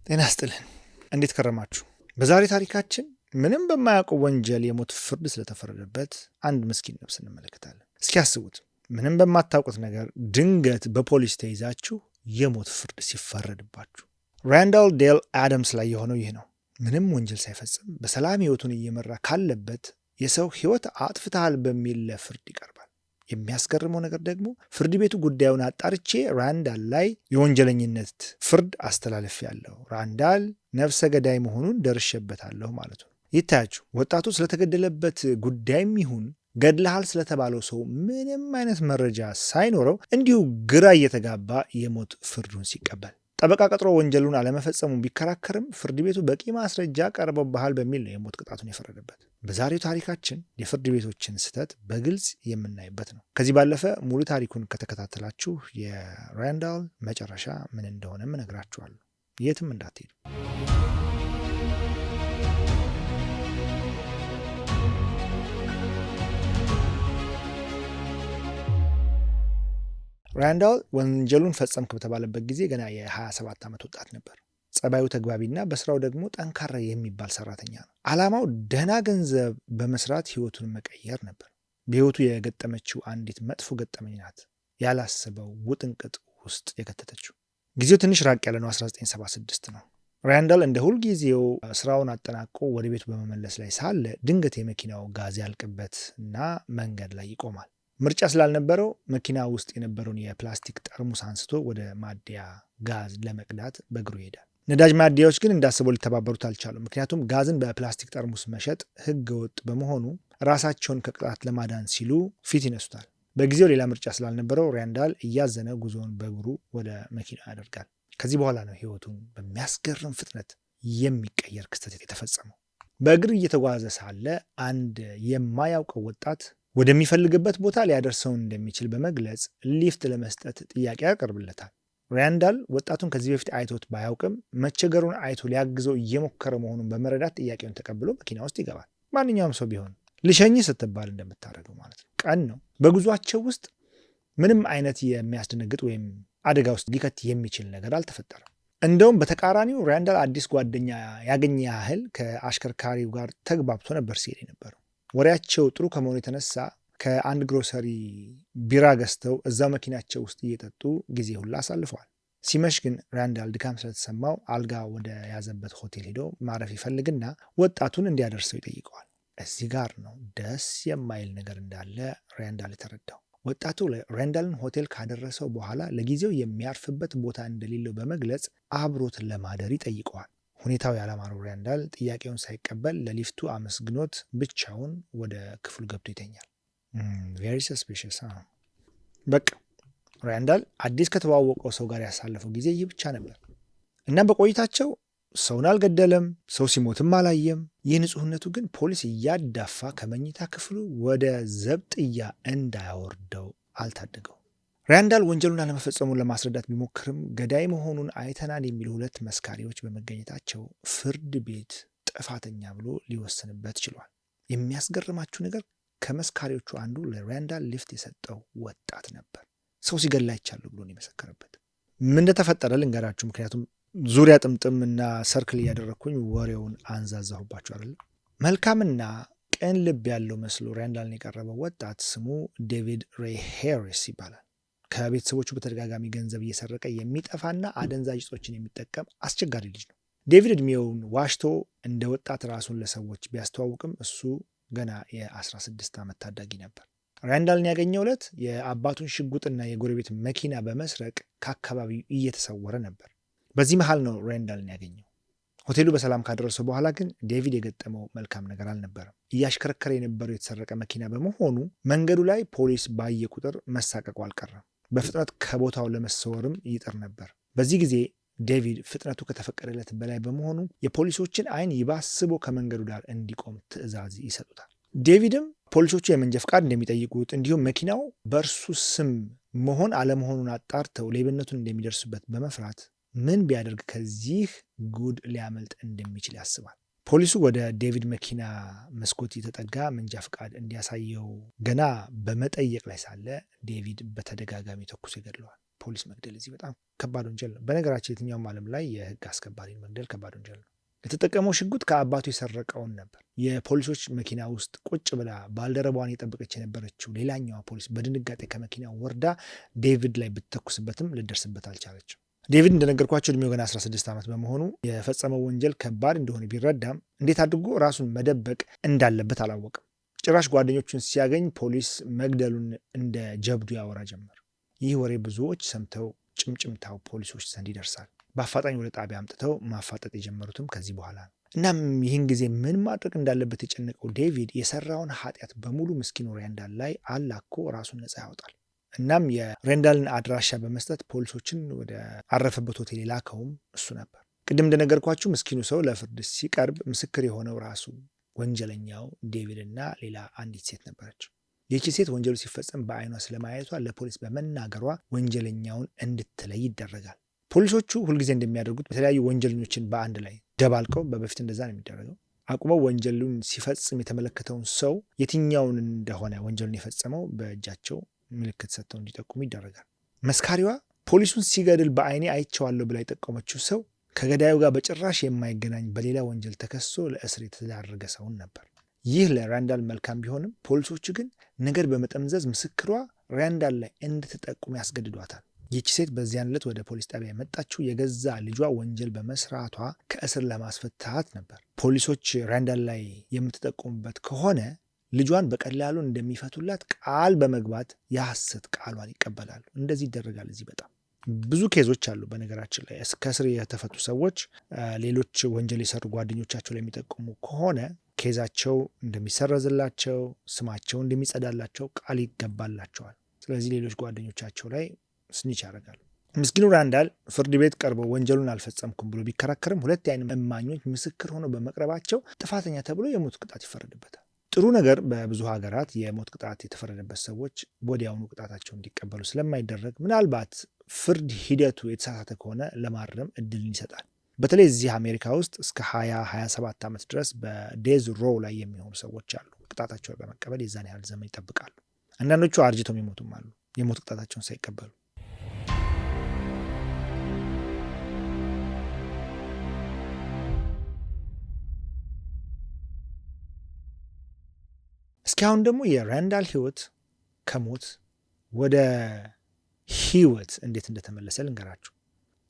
ጤና ይስጥልን። እንዴት ከረማችሁ? በዛሬ ታሪካችን ምንም በማያውቀው ወንጀል የሞት ፍርድ ስለተፈረደበት አንድ ምስኪን ነፍስ እንመለከታለን። እስኪ አስቡት፣ ምንም በማታውቁት ነገር ድንገት በፖሊስ ተይዛችሁ የሞት ፍርድ ሲፈረድባችሁ። ራንዳል ዴል አደምስ ላይ የሆነው ይህ ነው። ምንም ወንጀል ሳይፈጽም በሰላም ሕይወቱን እየመራ ካለበት የሰው ሕይወት አጥፍተሃል በሚል ለፍርድ ይቀርባል። የሚያስገርመው ነገር ደግሞ ፍርድ ቤቱ ጉዳዩን አጣርቼ ራንዳል ላይ የወንጀለኝነት ፍርድ አስተላልፌያለሁ፣ ራንዳል ነፍሰ ገዳይ መሆኑን ደርሼበታለሁ ማለቱ ነው። ይታያችሁ፣ ወጣቱ ስለተገደለበት ጉዳይም ይሁን ገድለሃል ስለተባለው ሰው ምንም አይነት መረጃ ሳይኖረው እንዲሁ ግራ እየተጋባ የሞት ፍርዱን ሲቀበል፣ ጠበቃ ቀጥሮ ወንጀሉን አለመፈጸሙን ቢከራከርም ፍርድ ቤቱ በቂ ማስረጃ ቀርቦብሃል በሚል ነው የሞት ቅጣቱን የፈረደበት። በዛሬው ታሪካችን የፍርድ ቤቶችን ስህተት በግልጽ የምናይበት ነው። ከዚህ ባለፈ ሙሉ ታሪኩን ከተከታተላችሁ የራንዳል መጨረሻ ምን እንደሆነም እነግራችኋለሁ። የትም እንዳትሄዱ። ራንዳል ወንጀሉን ፈጸምክ በተባለበት ጊዜ ገና የ27 ዓመት ወጣት ነበር። ጸባዩ ተግባቢና በስራው ደግሞ ጠንካራ የሚባል ሰራተኛ ነው። ዓላማው ደህና ገንዘብ በመስራት ህይወቱን መቀየር ነበር። በህይወቱ የገጠመችው አንዲት መጥፎ ገጠመኝ ናት ያላሰበው ውጥንቅጥ ውስጥ የከተተችው። ጊዜው ትንሽ ራቅ ያለ ነው። 1976 ነው። ራንዳል እንደ ሁልጊዜው ስራውን አጠናቆ ወደ ቤቱ በመመለስ ላይ ሳለ ድንገት የመኪናው ጋዝ ያልቅበት እና መንገድ ላይ ይቆማል። ምርጫ ስላልነበረው መኪና ውስጥ የነበረውን የፕላስቲክ ጠርሙስ አንስቶ ወደ ማደያ ጋዝ ለመቅዳት በእግሩ ይሄዳል። ነዳጅ ማደያዎች ግን እንዳስበው ሊተባበሩት አልቻሉም። ምክንያቱም ጋዝን በፕላስቲክ ጠርሙስ መሸጥ ህገ ወጥ በመሆኑ ራሳቸውን ከቅጣት ለማዳን ሲሉ ፊት ይነሱታል። በጊዜው ሌላ ምርጫ ስላልነበረው ራንዳል እያዘነ ጉዞውን በእግሩ ወደ መኪና ያደርጋል። ከዚህ በኋላ ነው ህይወቱን በሚያስገርም ፍጥነት የሚቀየር ክስተት የተፈጸመው። በእግር እየተጓዘ ሳለ አንድ የማያውቀው ወጣት ወደሚፈልግበት ቦታ ሊያደርሰውን እንደሚችል በመግለጽ ሊፍት ለመስጠት ጥያቄ ያቀርብለታል። ራንዳል ወጣቱን ከዚህ በፊት አይቶት ባያውቅም መቸገሩን አይቶ ሊያግዘው እየሞከረ መሆኑን በመረዳት ጥያቄውን ተቀብሎ መኪና ውስጥ ይገባል። ማንኛውም ሰው ቢሆን ልሸኝ ስትባል እንደምታደርገው ማለት ነው። ቀን ነው። በጉዟቸው ውስጥ ምንም አይነት የሚያስደነግጥ ወይም አደጋ ውስጥ ሊከት የሚችል ነገር አልተፈጠረም። እንደውም በተቃራኒው ራንዳል አዲስ ጓደኛ ያገኘ ያህል ከአሽከርካሪው ጋር ተግባብቶ ነበር ሲሄድ የነበረው። ወሬያቸው ጥሩ ከመሆኑ የተነሳ ከአንድ ግሮሰሪ ቢራ ገዝተው እዛው መኪናቸው ውስጥ እየጠጡ ጊዜ ሁላ አሳልፈዋል። ሲመሽ ግን ራንዳል ድካም ስለተሰማው አልጋ ወደ ያዘበት ሆቴል ሄዶ ማረፍ ይፈልግና ወጣቱን እንዲያደርሰው ይጠይቀዋል። እዚህ ጋር ነው ደስ የማይል ነገር እንዳለ ራንዳል የተረዳው። ወጣቱ ራንዳልን ሆቴል ካደረሰው በኋላ ለጊዜው የሚያርፍበት ቦታ እንደሌለው በመግለጽ አብሮት ለማደር ይጠይቀዋል። ሁኔታው ያላማረው ራንዳል ጥያቄውን ሳይቀበል ለሊፍቱ አመስግኖት ብቻውን ወደ ክፍሉ ገብቶ ይተኛል። ቬሪ ሰስፒሽስ። በቃ ራንዳል አዲስ ከተዋወቀው ሰው ጋር ያሳለፈው ጊዜ ይህ ብቻ ነበር እና በቆይታቸው ሰውን አልገደለም፣ ሰው ሲሞትም አላየም። ይህ ንጹህነቱ ግን ፖሊስ እያዳፋ ከመኝታ ክፍሉ ወደ ዘብጥያ እንዳያወርደው አልታደገው። ራንዳል ወንጀሉን አለመፈጸሙን ለማስረዳት ቢሞክርም ገዳይ መሆኑን አይተናል የሚሉ ሁለት መስካሪዎች በመገኘታቸው ፍርድ ቤት ጥፋተኛ ብሎ ሊወስንበት ችሏል። የሚያስገርማችሁ ነገር ከመስካሪዎቹ አንዱ ለራንዳል ሊፍት የሰጠው ወጣት ነበር። ሰው ሲገድል አይቻለሁ ብሎ የመሰከረበት። ምን እንደተፈጠረ ልንገራችሁ፣ ምክንያቱም ዙሪያ ጥምጥም እና ሰርክል እያደረግኩኝ ወሬውን አንዛዛሁባችሁ አይደለም። መልካምና ቅን ልብ ያለው መስሎ ራንዳልን የቀረበው ወጣት ስሙ ዴቪድ ሬይ ሃሪስ ይባላል። ከቤተሰቦቹ በተደጋጋሚ ገንዘብ እየሰረቀ የሚጠፋና አደንዛዥ እጾችን የሚጠቀም አስቸጋሪ ልጅ ነው። ዴቪድ እድሜውን ዋሽቶ እንደ ወጣት ራሱን ለሰዎች ቢያስተዋውቅም እሱ ገና የ16 ዓመት ታዳጊ ነበር። ራንዳልን ያገኘው ዕለት የአባቱን ሽጉጥና የጎረቤት መኪና በመስረቅ ከአካባቢው እየተሰወረ ነበር። በዚህ መሃል ነው ራንዳልን ያገኘው። ሆቴሉ በሰላም ካደረሰው በኋላ ግን ዴቪድ የገጠመው መልካም ነገር አልነበረም። እያሽከረከረ የነበረው የተሰረቀ መኪና በመሆኑ መንገዱ ላይ ፖሊስ ባየ ቁጥር መሳቀቁ አልቀረም። በፍጥነት ከቦታው ለመሰወርም ይጥር ነበር። በዚህ ጊዜ ዴቪድ ፍጥነቱ ከተፈቀደለት በላይ በመሆኑ የፖሊሶችን ዓይን ይባስቦ ከመንገዱ ዳር እንዲቆም ትዕዛዝ ይሰጡታል። ዴቪድም ፖሊሶቹ የመንጃ ፍቃድ እንደሚጠይቁት እንዲሁም መኪናው በእርሱ ስም መሆን አለመሆኑን አጣርተው ሌብነቱን እንደሚደርሱበት በመፍራት ምን ቢያደርግ ከዚህ ጉድ ሊያመልጥ እንደሚችል ያስባል። ፖሊሱ ወደ ዴቪድ መኪና መስኮት የተጠጋ መንጃ ፍቃድ እንዲያሳየው ገና በመጠየቅ ላይ ሳለ ዴቪድ በተደጋጋሚ ተኩሶ ይገድለዋል። ፖሊስ መግደል እዚህ በጣም ከባድ ወንጀል ነው። በነገራችን የትኛውም ዓለም ላይ የህግ አስከባሪን መግደል ከባድ ወንጀል ነው። የተጠቀመው ሽጉጥ ከአባቱ የሰረቀውን ነበር። የፖሊሶች መኪና ውስጥ ቁጭ ብላ ባልደረባዋን የጠበቀች የነበረችው ሌላኛዋ ፖሊስ በድንጋጤ ከመኪናው ወርዳ ዴቪድ ላይ ብትተኩስበትም ልደርስበት አልቻለችም። ዴቪድ እንደነገርኳቸው እድሜው ገና 16 ዓመት በመሆኑ የፈጸመው ወንጀል ከባድ እንደሆነ ቢረዳም እንዴት አድርጎ ራሱን መደበቅ እንዳለበት አላወቅም። ጭራሽ ጓደኞቹን ሲያገኝ ፖሊስ መግደሉን እንደ ጀብዱ ያወራ ጀመር። ይህ ወሬ ብዙዎች ሰምተው ጭምጭምታው ፖሊሶች ዘንድ ይደርሳል። በአፋጣኝ ወደ ጣቢያ አምጥተው ማፋጠጥ የጀመሩትም ከዚህ በኋላ ነው። እናም ይህን ጊዜ ምን ማድረግ እንዳለበት የጨነቀው ዴቪድ የሰራውን ኃጢአት በሙሉ ምስኪኑ ሬንዳል ላይ አላኮ ራሱን ነጻ ያወጣል። እናም የሬንዳልን አድራሻ በመስጠት ፖሊሶችን ወደ አረፈበት ሆቴል የላከውም እሱ ነበር። ቅድም እንደነገርኳችሁ ምስኪኑ ሰው ለፍርድ ሲቀርብ ምስክር የሆነው ራሱ ወንጀለኛው ዴቪድ እና ሌላ አንዲት ሴት ነበረች። ይህቺ ሴት ወንጀሉ ሲፈጸም በአይኗ ስለማየቷ ለፖሊስ በመናገሯ ወንጀለኛውን እንድትለይ ይደረጋል። ፖሊሶቹ ሁልጊዜ እንደሚያደርጉት በተለያዩ ወንጀለኞችን በአንድ ላይ ደባልቀው፣ በፊት እንደዛ ነው የሚደረገው፣ አቁመው ወንጀሉን ሲፈጽም የተመለከተውን ሰው የትኛውን እንደሆነ ወንጀሉን የፈጸመው በእጃቸው ምልክት ሰጥተው እንዲጠቁሙ ይደረጋል። መስካሪዋ ፖሊሱን ሲገድል በአይኔ አይቼዋለሁ ብላ የጠቆመችው ሰው ከገዳዩ ጋር በጭራሽ የማይገናኝ በሌላ ወንጀል ተከሶ ለእስር የተዳረገ ሰውን ነበር። ይህ ለሬንዳል መልካም ቢሆንም ፖሊሶቹ ግን ነገር በመጠምዘዝ ምስክሯ ሬንዳል ላይ እንድትጠቁም ያስገድዷታል። ይህች ሴት በዚያን ዕለት ወደ ፖሊስ ጣቢያ የመጣችው የገዛ ልጇ ወንጀል በመስራቷ ከእስር ለማስፈታት ነበር። ፖሊሶች ሬንዳል ላይ የምትጠቁሙበት ከሆነ ልጇን በቀላሉ እንደሚፈቱላት ቃል በመግባት የሐሰት ቃሏን ይቀበላሉ። እንደዚህ ይደረጋል። እዚህ በጣም ብዙ ኬዞች አሉ። በነገራችን ላይ ከእስር የተፈቱ ሰዎች ሌሎች ወንጀል የሰሩ ጓደኞቻቸው ላይ የሚጠቁሙ ከሆነ ኬዛቸው እንደሚሰረዝላቸው፣ ስማቸው እንደሚጸዳላቸው ቃል ይገባላቸዋል። ስለዚህ ሌሎች ጓደኞቻቸው ላይ ስኒች ያደርጋሉ። ምስኪኑ ሬንዳል ፍርድ ቤት ቀርበው ወንጀሉን አልፈጸምኩም ብሎ ቢከራከርም ሁለት የዓይን እማኞች ምስክር ሆነው በመቅረባቸው ጥፋተኛ ተብሎ የሞት ቅጣት ይፈረድበታል። ጥሩ ነገር በብዙ ሀገራት የሞት ቅጣት የተፈረደበት ሰዎች ወዲያውኑ ቅጣታቸው እንዲቀበሉ ስለማይደረግ ምናልባት ፍርድ ሂደቱ የተሳሳተ ከሆነ ለማረም እድልን ይሰጣል። በተለይ እዚህ አሜሪካ ውስጥ እስከ 20-27 ዓመት ድረስ በዴዝ ሮው ላይ የሚሆኑ ሰዎች አሉ። ቅጣታቸውን በመቀበል የዛን ያህል ዘመን ይጠብቃሉ። አንዳንዶቹ አርጅተው የሚሞቱም አሉ የሞት ቅጣታቸውን ሳይቀበሉ። እስኪ አሁን ደግሞ የሬንዳል ህይወት ከሞት ወደ ህይወት እንዴት እንደተመለሰ ልንገራችሁ።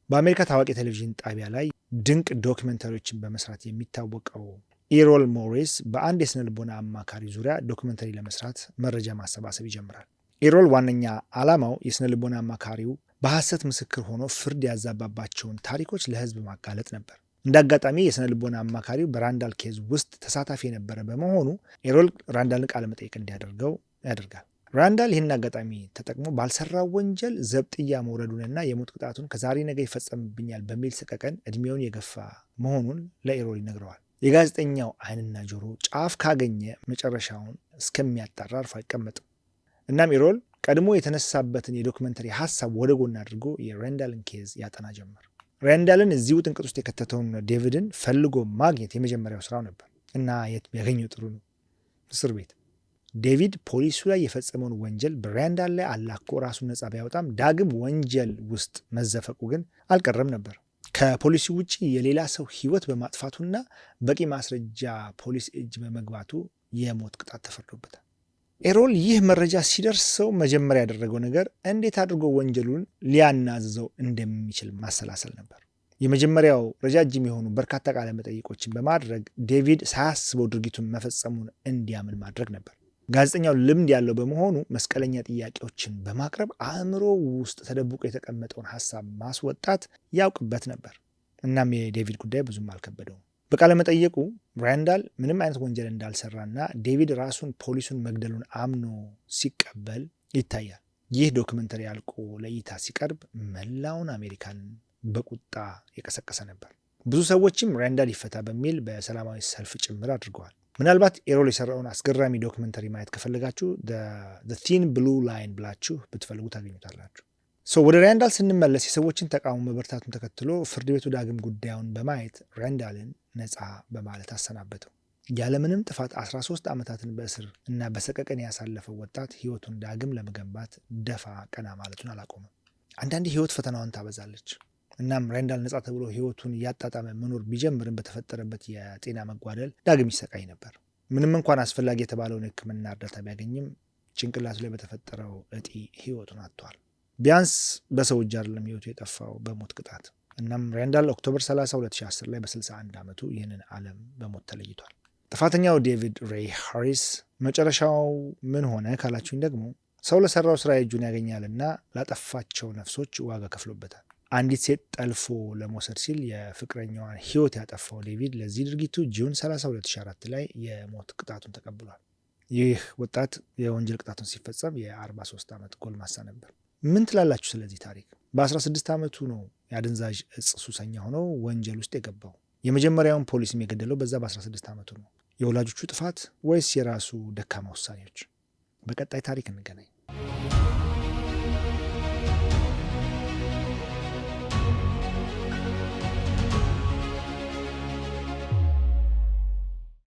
በአሜሪካ ታዋቂ ቴሌቪዥን ጣቢያ ላይ ድንቅ ዶክመንተሪዎችን በመስራት የሚታወቀው ኤሮል ሞሪስ በአንድ የስነ ልቦና አማካሪ ዙሪያ ዶክመንተሪ ለመስራት መረጃ ማሰባሰብ ይጀምራል። ኤሮል ዋነኛ ዓላማው የስነ ልቦና አማካሪው በሐሰት ምስክር ሆኖ ፍርድ ያዛባባቸውን ታሪኮች ለህዝብ ማጋለጥ ነበር። እንደ አጋጣሚ የስነ ልቦና አማካሪው በሬንዳል ኬዝ ውስጥ ተሳታፊ የነበረ በመሆኑ ኤሮል ሬንዳልን ቃለ መጠይቅ እንዲያደርገው ያደርጋል። ሬንዳል ይህን አጋጣሚ ተጠቅሞ ባልሰራው ወንጀል ዘብጥያ መውረዱንና የሞት ቅጣቱን ከዛሬ ነገ ይፈጸምብኛል በሚል ሰቀቀን እድሜውን የገፋ መሆኑን ለኤሮል ይነግረዋል። የጋዜጠኛው ዓይንና ጆሮ ጫፍ ካገኘ መጨረሻውን እስከሚያጣራ አርፎ አይቀመጥም። እናም ኤሮል ቀድሞ የተነሳበትን የዶክመንተሪ ሀሳብ ወደ ጎን አድርጎ የሬንዳልን ኬዝ ያጠና ጀመር። ሬንዳልን እዚሁ ጥንቅጥ ውስጥ የከተተውን ዴቪድን ፈልጎ ማግኘት የመጀመሪያው ስራው ነበር እና የት ቢያገኘው ጥሩ ነው? እስር ቤት። ዴቪድ ፖሊሱ ላይ የፈጸመውን ወንጀል በሬንዳል ላይ አላኮ ራሱን ነጻ ቢያወጣም ዳግም ወንጀል ውስጥ መዘፈቁ ግን አልቀረም ነበር። ከፖሊሲ ውጭ የሌላ ሰው ሕይወት በማጥፋቱና በቂ ማስረጃ ፖሊስ እጅ በመግባቱ የሞት ቅጣት ተፈርዶበታል። ኤሮል ይህ መረጃ ሲደርሰው መጀመሪያ ያደረገው ነገር እንዴት አድርጎ ወንጀሉን ሊያናዝዘው እንደሚችል ማሰላሰል ነበር። የመጀመሪያው ረጃጅም የሆኑ በርካታ ቃለ መጠይቆችን በማድረግ ዴቪድ ሳያስበው ድርጊቱን መፈጸሙን እንዲያምን ማድረግ ነበር። ጋዜጠኛው ልምድ ያለው በመሆኑ መስቀለኛ ጥያቄዎችን በማቅረብ አእምሮ ውስጥ ተደብቆ የተቀመጠውን ሀሳብ ማስወጣት ያውቅበት ነበር። እናም የዴቪድ ጉዳይ ብዙም አልከበደውም። በቃለ መጠየቁ ሬንዳል ምንም አይነት ወንጀል እንዳልሰራና ዴቪድ ራሱን ፖሊሱን መግደሉን አምኖ ሲቀበል ይታያል። ይህ ዶክመንተሪ አልቆ ለእይታ ሲቀርብ መላውን አሜሪካን በቁጣ የቀሰቀሰ ነበር። ብዙ ሰዎችም ሬንዳል ይፈታ በሚል በሰላማዊ ሰልፍ ጭምር አድርገዋል። ምናልባት ኤሮል የሰራውን አስገራሚ ዶክመንተሪ ማየት ከፈለጋችሁ ዘ ቲን ብሉ ላይን ብላችሁ ብትፈልጉ ታገኙታላችሁ። ወደ ሬንዳል ስንመለስ የሰዎችን ተቃውሞ መበርታቱን ተከትሎ ፍርድ ቤቱ ዳግም ጉዳዩን በማየት ሬንዳልን ነፃ በማለት አሰናበተው። ያለምንም ጥፋት 13 ዓመታትን በእስር እና በሰቀቀን ያሳለፈው ወጣት ህይወቱን ዳግም ለመገንባት ደፋ ቀና ማለቱን አላቆመም። አንዳንዴ ህይወት ፈተናዋን ታበዛለች። እናም ሬንዳል ነጻ ተብሎ ህይወቱን እያጣጣመ መኖር ቢጀምርም በተፈጠረበት የጤና መጓደል ዳግም ይሰቃይ ነበር። ምንም እንኳን አስፈላጊ የተባለውን ሕክምና እርዳታ ቢያገኝም ጭንቅላቱ ላይ በተፈጠረው እጢ ህይወቱን አጥቷል። ቢያንስ በሰው እጅ አይደለም ህይወቱ የጠፋው በሞት ቅጣት። እናም ሬንዳል ኦክቶበር 30 2010 ላይ በ61 ዓመቱ ይህንን ዓለም በሞት ተለይቷል። ጥፋተኛው ዴቪድ ሬይ ሃሪስ መጨረሻው ምን ሆነ ካላችሁኝ ደግሞ ሰው ለሰራው ስራ እጁን ያገኛልና ላጠፋቸው ነፍሶች ዋጋ ከፍሎበታል። አንዲት ሴት ጠልፎ ለመውሰድ ሲል የፍቅረኛዋን ህይወት ያጠፋው ዴቪድ ለዚህ ድርጊቱ ጁን 30 2004 ላይ የሞት ቅጣቱን ተቀብሏል። ይህ ወጣት የወንጀል ቅጣቱን ሲፈጸም የ43 ዓመት ጎልማሳ ነበር። ምን ትላላችሁ ስለዚህ ታሪክ? በ16 ዓመቱ ነው የአደንዛዥ እጽ ሱሰኛ ሆኖ ወንጀል ውስጥ የገባው። የመጀመሪያውን ፖሊስም የገደለው በዛ በ16 ዓመቱ ነው። የወላጆቹ ጥፋት ወይስ የራሱ ደካማ ውሳኔዎች? በቀጣይ ታሪክ እንገናኝ።